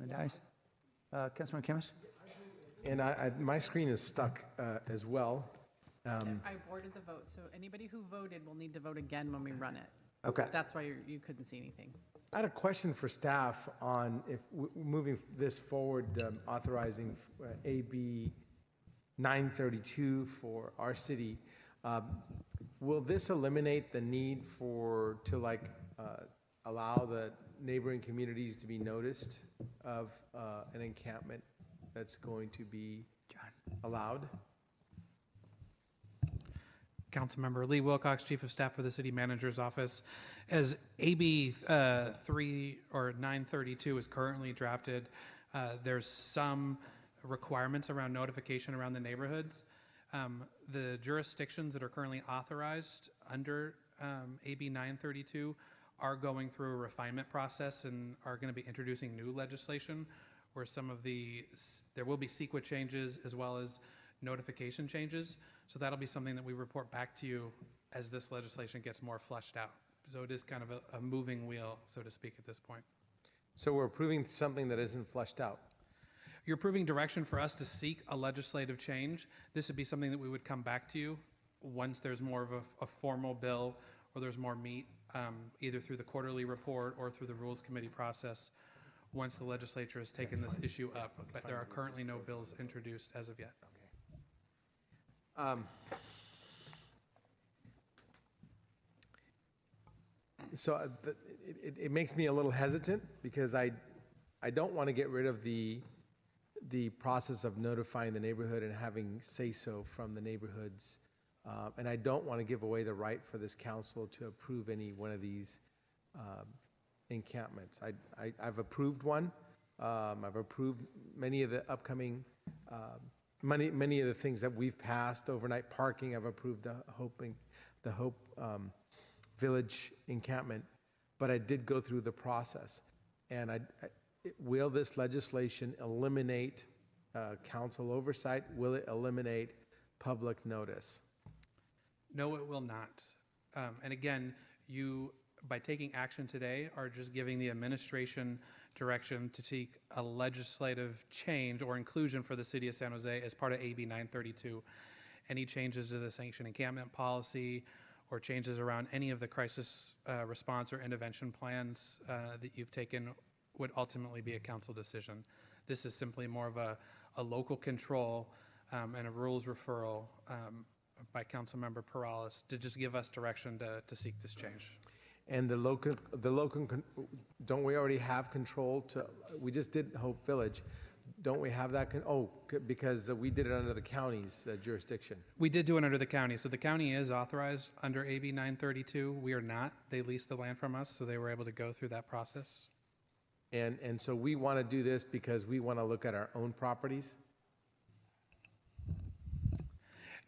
Nice. Councilmember Khamis? And my screen is stuck as well. I ordered the vote, so anybody who voted will need to vote again when we run it. Okay. That's why you couldn't see anything. I had a question for staff on if moving this forward, authorizing AB 932 for our city. Will this eliminate the need to allow the neighboring communities to be noticed of an encampment that's going to be allowed? Councilmember Lee Wilcox, Chief of Staff for the City Manager's Office. As AB 932 is currently drafted, there's some requirements around notification around the neighborhoods. The jurisdictions that are currently authorized under AB 932 are going through a refinement process and are going to be introducing new legislation where there will be CEQA changes as well as notification changes. So that'll be something that we report back to you as this legislation gets more fleshed out. So it is kind of a moving wheel, so to speak, at this point. So we're approving something that isn't fleshed out. You're approving direction for us to seek a legislative change. This would be something that we would come back to you once there's more of a formal bill or there's more meat, either through the quarterly report or through the Rules Committee process once the legislature has taken this issue up. But there are currently no bills introduced as of yet. So it makes me a little hesitant because I don't want to get rid of the process of notifying the neighborhood and having say-so from the neighborhoods. And I don't want to give away the right for this council to approve any one of these encampments. I've approved one. I've approved many of the upcoming many of the things that we've passed. Overnight parking, I've approved the Hope Village encampment, but I did go through the process. And will this legislation eliminate council oversight? Will it eliminate public notice? No, it will not. And again, you, by taking action today, are just giving the administration direction to seek a legislative change or inclusion for the city of San Jose as part of AB 932. Any changes to the sanction encampment policy or changes around any of the crisis response or intervention plans that you've taken would ultimately be a council decision. This is simply more of a local control and a rules referral by Councilmember Perales to just give us direction to seek this change. And the local, don't we already have control to? We just did Hope Village. Don't we have that? Because we did it under the county's jurisdiction. We did do it under the county. So the county is authorized under AB 932. We are not. They leased the land from us, so they were able to go through that process. And so we want to do this because we want to look at our own properties.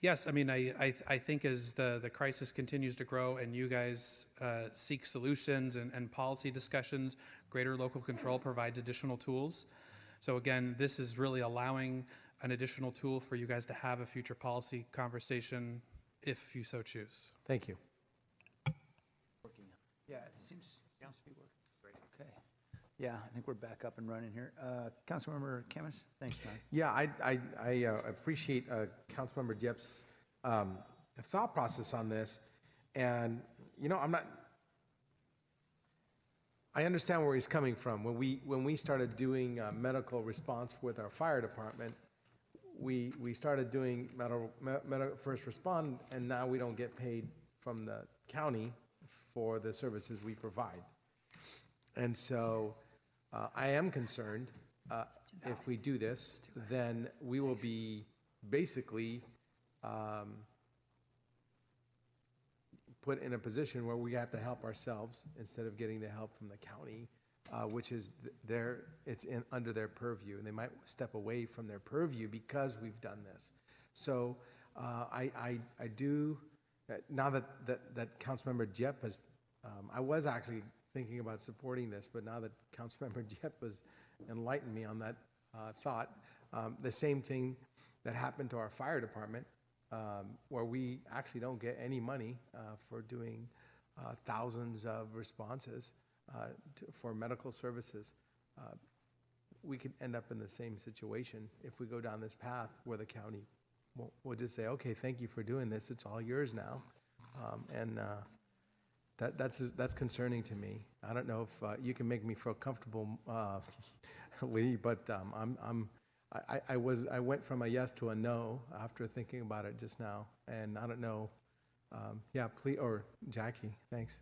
Yes, I mean, I think as the crisis continues to grow and you guys seek solutions and policy discussions, greater local control provides additional tools. So again, this is really allowing an additional tool for you guys to have a future policy conversation if you so choose. Thank you. Yeah, it seems to be working. Great. Okay. Yeah, I think we're back up and running here. Councilmember Khamis, thanks, John. Yeah, I appreciate Councilmember Diep's thought process on this. And, I understand where he's coming from. When we started doing medical response with our fire department, we started doing medical first respond, and now we don't get paid from the county for the services we provide. And so I am concerned if we do this, then we will be basically put in a position where we have to help ourselves instead of getting the help from the county, which is under their purview, and they might step away from their purview because we've done this. So I do, now that Councilmember Diep has, I was actually thinking about supporting this, but now that Councilmember Diep has enlightened me on that thought, the same thing that happened to our fire department, where we actually don't get any money for doing thousands of responses for medical services. we could end up in the same situation if we go down this path where the county will just say, okay, thank you for doing this. It's all yours now. That's concerning to me. I don't know if you can make me feel comfortable, Lee, but I went from a yes to a no after thinking about it just now, and I don't know. Yeah, please, or Jackie, thanks.